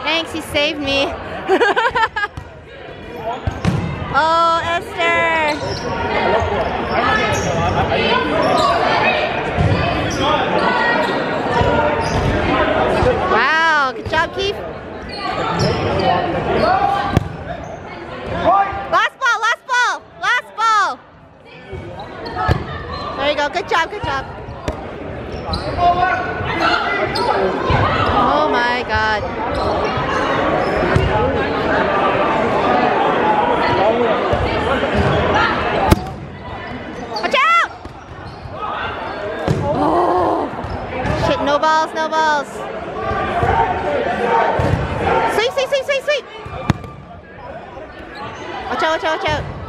Thanks, he saved me. Oh, Esther. Wow, good job, Keith. Last ball, last ball, last ball. There you go, good job, good job. Oh my God. Watch out! Oh, shit, no balls, no balls. Sweep, sweep, sweep, sweep, sweep. Watch out, watch out, watch out.